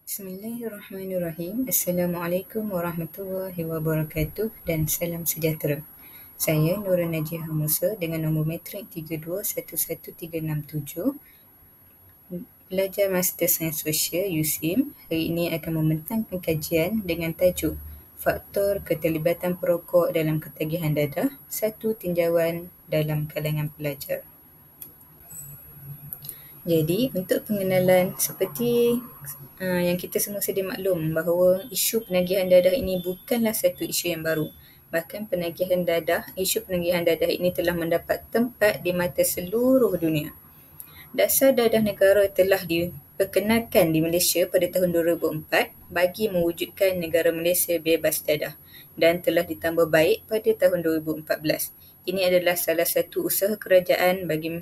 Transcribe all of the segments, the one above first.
Bismillahirrahmanirrahim. Assalamualaikum warahmatullahi wabarakatuh dan salam sejahtera. Saya Nura Najiha Musa dengan nombor matrik 321137, pelajar Master Sains Sosial USIM. Hari ini akan membentangkan kajian dengan tajuk Faktor Keterlibatan Perokok dalam Ketagihan Dadah, satu tinjauan dalam kalangan pelajar. Jadi, untuk pengenalan, seperti yang kita semua sedia maklum bahawa isu penagihan dadah ini bukanlah satu isu yang baru. Bahkan isu penagihan dadah ini telah mendapat tempat di mata seluruh dunia. Dasar dadah negara telah diperkenalkan di Malaysia pada tahun 2004 bagi mewujudkan negara Malaysia bebas dadah dan telah ditambah baik pada tahun 2014. Ini adalah salah satu usaha kerajaan bagi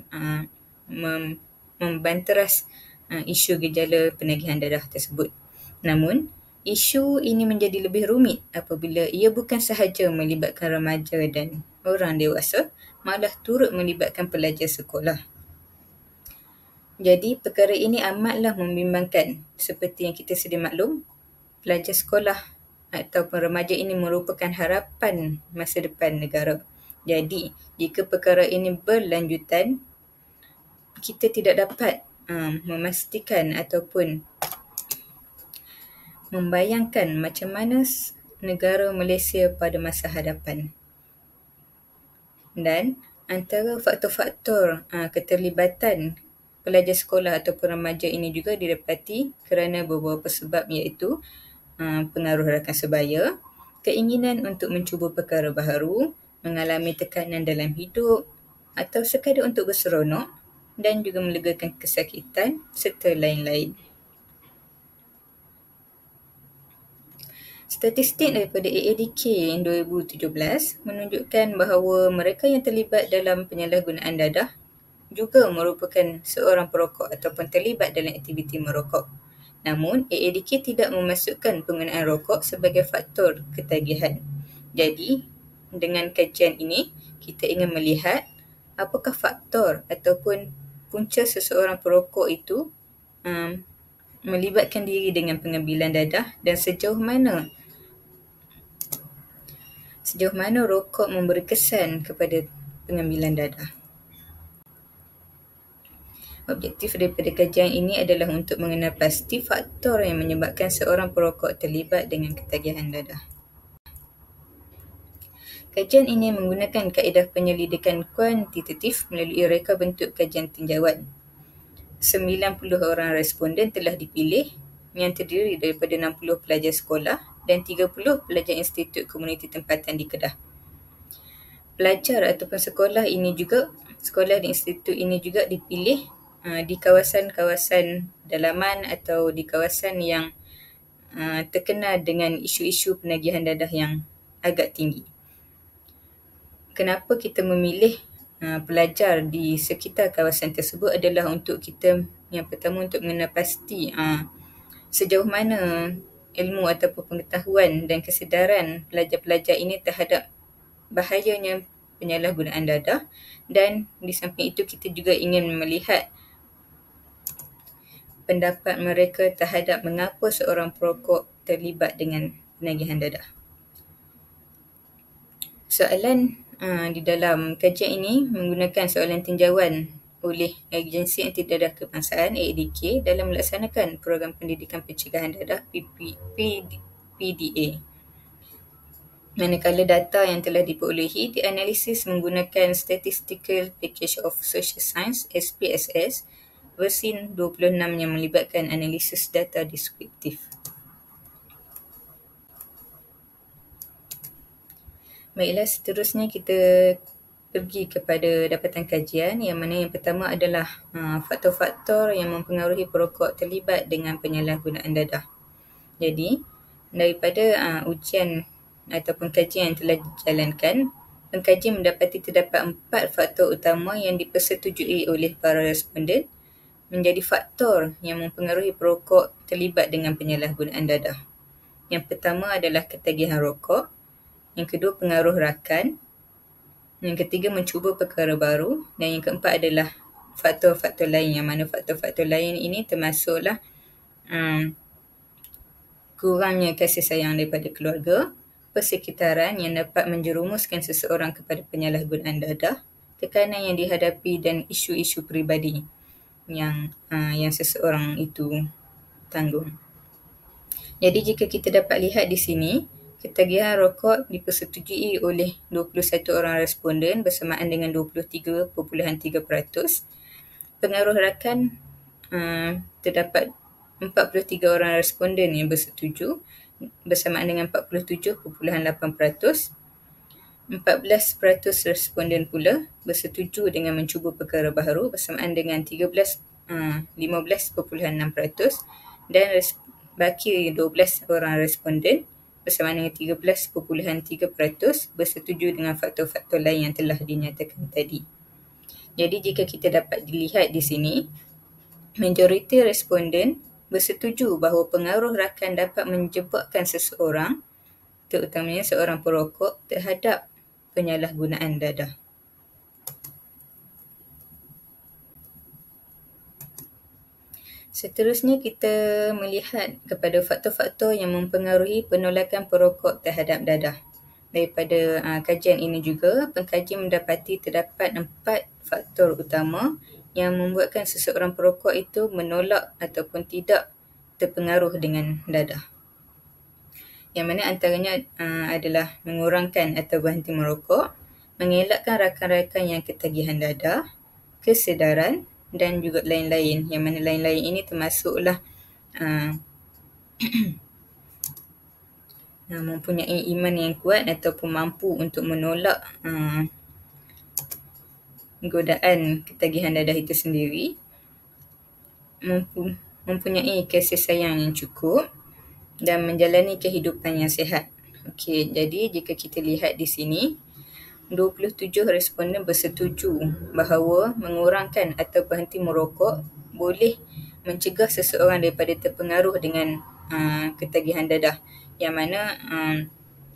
membanteras isu gejala penagihan dadah tersebut. Namun, isu ini menjadi lebih rumit apabila ia bukan sahaja melibatkan remaja dan orang dewasa, malah turut melibatkan pelajar sekolah. Jadi, perkara ini amatlah membimbangkan. Seperti yang kita sedia maklum, pelajar sekolah ataupun remaja ini merupakan harapan masa depan negara. Jadi, jika perkara ini berlanjutan, kita tidak dapat memastikan ataupun membayangkan macam mana negara Malaysia pada masa hadapan. Dan antara faktor-faktor keterlibatan pelajar sekolah ataupun remaja ini juga didapati kerana beberapa sebab, iaitu pengaruh rakan sebaya, keinginan untuk mencuba perkara baharu, mengalami tekanan dalam hidup atau sekadar untuk berseronok dan juga melegakan kesakitan serta lain-lain. Statistik daripada AADK 2017 menunjukkan bahawa mereka yang terlibat dalam penyalahgunaan dadah juga merupakan seorang perokok ataupun terlibat dalam aktiviti merokok. Namun, AADK tidak memasukkan penggunaan rokok sebagai faktor ketagihan. Jadi, dengan kajian ini, kita ingin melihat apakah faktor ataupun punca seseorang perokok itu melibatkan diri dengan pengambilan dadah dan sejauh mana rokok memberi kesan kepada pengambilan dadah. Objektif daripada kajian ini adalah untuk mengenal pasti faktor yang menyebabkan seorang perokok terlibat dengan ketagihan dadah. Kajian ini menggunakan kaedah penyelidikan kuantitatif melalui reka bentuk kajian tinjauan. 90 orang responden telah dipilih yang terdiri daripada 60 pelajar sekolah dan 30 pelajar Institut Komuniti Tempatan di Kedah. Pelajar ataupun sekolah di institut ini juga dipilih di kawasan-kawasan dalaman atau di kawasan yang terkenal dengan isu-isu penagihan dadah yang agak tinggi. Kenapa kita memilih pelajar di sekitar kawasan tersebut adalah untuk kita yang pertama untuk mengenal pasti sejauh mana ilmu ataupun pengetahuan dan kesedaran pelajar-pelajar ini terhadap bahayanya penyalahgunaan dadah, dan di samping itu kita juga ingin melihat pendapat mereka terhadap mengapa seorang perokok terlibat dengan penagihan dadah. Soalan di dalam kajian ini menggunakan soalan tinjauan oleh Agensi Anti Dadah Kebangsaan AADK dalam melaksanakan program pendidikan pencegahan dadah PDA. Manakala data yang telah diperolehi dianalisis menggunakan Statistical Package of Social Science SPSS versi 26 yang melibatkan analisis data deskriptif. Baiklah, seterusnya kita pergi kepada dapatan kajian yang mana yang pertama adalah faktor-faktor yang mempengaruhi perokok terlibat dengan penyalahgunaan dadah. Jadi, daripada ujian ataupun kajian yang telah dijalankan, pengkaji mendapati terdapat 4 faktor utama yang dipersetujui oleh para responden menjadi faktor yang mempengaruhi perokok terlibat dengan penyalahgunaan dadah. Yang pertama adalah ketagihan rokok, yang kedua pengaruh rakan, yang ketiga mencuba perkara baru, dan yang keempat adalah faktor-faktor lain, yang mana faktor-faktor lain ini termasuklah kurangnya kasih sayang daripada keluarga, persekitaran yang dapat menjerumuskan seseorang kepada penyalahgunaan dadah, tekanan yang dihadapi dan isu-isu peribadi yang seseorang itu tanggung. Jadi jika kita dapat lihat di sini, ketagihan rokok dipersetujui oleh 21 orang responden bersamaan dengan 23.3%. Pengaruh rakan terdapat 43 orang responden yang bersetuju bersamaan dengan 47.8%. 14% responden pula bersetuju dengan mencuba perkara baharu bersamaan dengan 15.6%, dan baki 12 orang responden bersamaan dengan 13.3% bersetuju dengan faktor-faktor lain yang telah dinyatakan tadi. Jadi jika kita dapat dilihat di sini, majoriti responden bersetuju bahawa pengaruh rakan dapat menyebabkan seseorang, terutamanya seorang perokok, terhadap penyalahgunaan dadah. Seterusnya kita melihat kepada faktor-faktor yang mempengaruhi penolakan perokok terhadap dadah. Daripada kajian ini juga, pengkaji mendapati terdapat 4 faktor utama yang membuatkan seseorang perokok itu menolak ataupun tidak terpengaruh dengan dadah. Yang mana antaranya adalah mengurangkan atau berhenti merokok, mengelakkan rakan-rakan yang ketagihan dadah, kesedaran dan juga lain-lain. Yang mana lain-lain ini termasuklah mempunyai iman yang kuat ataupun mampu untuk menolak godaan ketagihan dadah itu sendiri, mempunyai kasih sayang yang cukup dan menjalani kehidupan yang sihat. Okey, jadi jika kita lihat di sini, 27 responden bersetuju bahawa mengurangkan atau berhenti merokok boleh mencegah seseorang daripada terpengaruh dengan ketagihan dadah, yang mana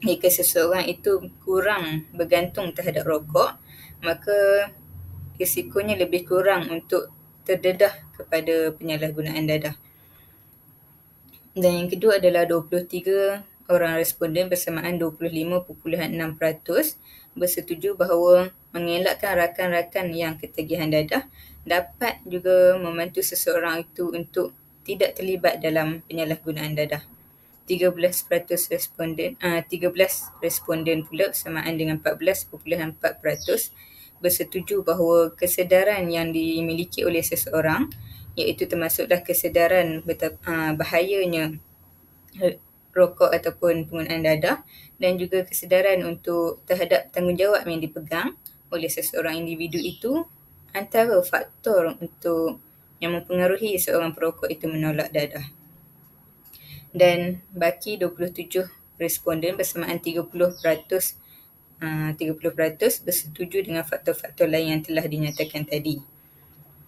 jika seseorang itu kurang bergantung terhadap rokok, maka risikonya lebih kurang untuk terdedah kepada penyalahgunaan dadah. Dan yang kedua adalah 23 orang responden bersamaan 25.6% bersetuju bahawa mengelakkan rakan-rakan yang ketagihan dadah dapat juga membantu seseorang itu untuk tidak terlibat dalam penyalahgunaan dadah. 13% responden pula bersamaan dengan 14.4% bersetuju bahawa kesedaran yang dimiliki oleh seseorang, iaitu termasuklah kesedaran bahayanya rokok ataupun penggunaan dadah, dan juga kesedaran untuk terhadap tanggungjawab yang dipegang oleh seseorang individu itu antara faktor untuk yang mempengaruhi seorang perokok itu menolak dadah. Dan baki 27 responden bersamaan 30% bersetuju dengan faktor-faktor lain yang telah dinyatakan tadi.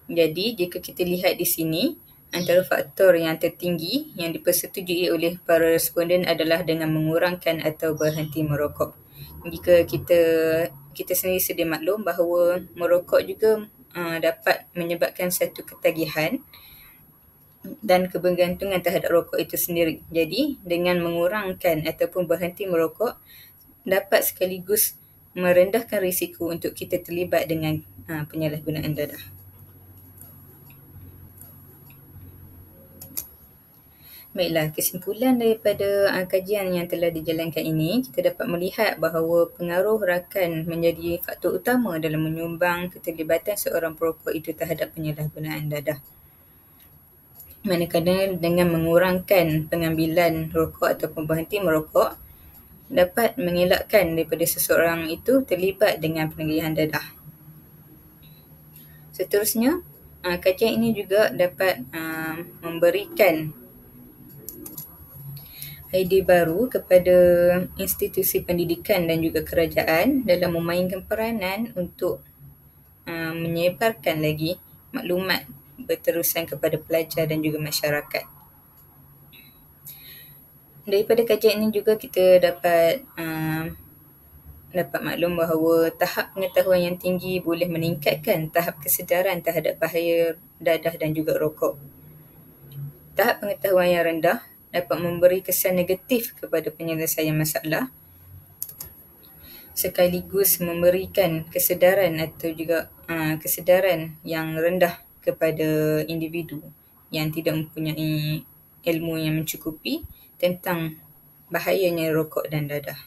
Jadi jika kita lihat di sini, antara faktor yang tertinggi yang dipersetujui oleh para responden adalah dengan mengurangkan atau berhenti merokok. Jika kita sendiri sedia maklum bahawa merokok juga dapat menyebabkan satu ketagihan dan kebergantungan terhadap rokok itu sendiri. Jadi dengan mengurangkan ataupun berhenti merokok dapat sekaligus merendahkan risiko untuk kita terlibat dengan penyalahgunaan dadah. Baiklah, kesimpulan daripada kajian yang telah dijalankan ini, kita dapat melihat bahawa pengaruh rakan menjadi faktor utama dalam menyumbang keterlibatan seorang perokok itu terhadap penyalahgunaan dadah. Manakala dengan mengurangkan pengambilan rokok ataupun berhenti merokok, dapat mengelakkan daripada seseorang itu terlibat dengan penyakit dadah. Seterusnya, kajian ini juga dapat memberikan idea baru kepada institusi pendidikan dan juga kerajaan dalam memainkan peranan untuk menyebarkan lagi maklumat berterusan kepada pelajar dan juga masyarakat. Daripada kajian ini juga kita dapat maklum bahawa tahap pengetahuan yang tinggi boleh meningkatkan tahap kesedaran terhadap bahaya dadah dan juga rokok. Tahap pengetahuan yang rendah dapat memberi kesan negatif kepada penyelesaian masalah, sekaligus memberikan kesedaran atau juga kesedaran yang rendah kepada individu yang tidak mempunyai ilmu yang mencukupi tentang bahayanya rokok dan dadah.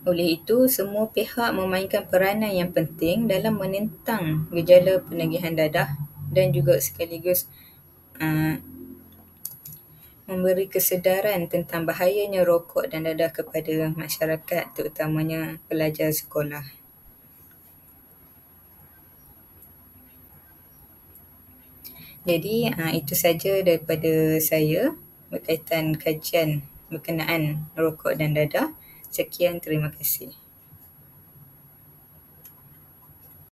Oleh itu, semua pihak memainkan peranan yang penting dalam menentang gejala penagihan dadah dan juga sekaligus memberi kesedaran tentang bahayanya rokok dan dadah kepada masyarakat, terutamanya pelajar sekolah. Jadi itu saja daripada saya berkaitan kajian berkenaan rokok dan dadah. Sekian, terima kasih.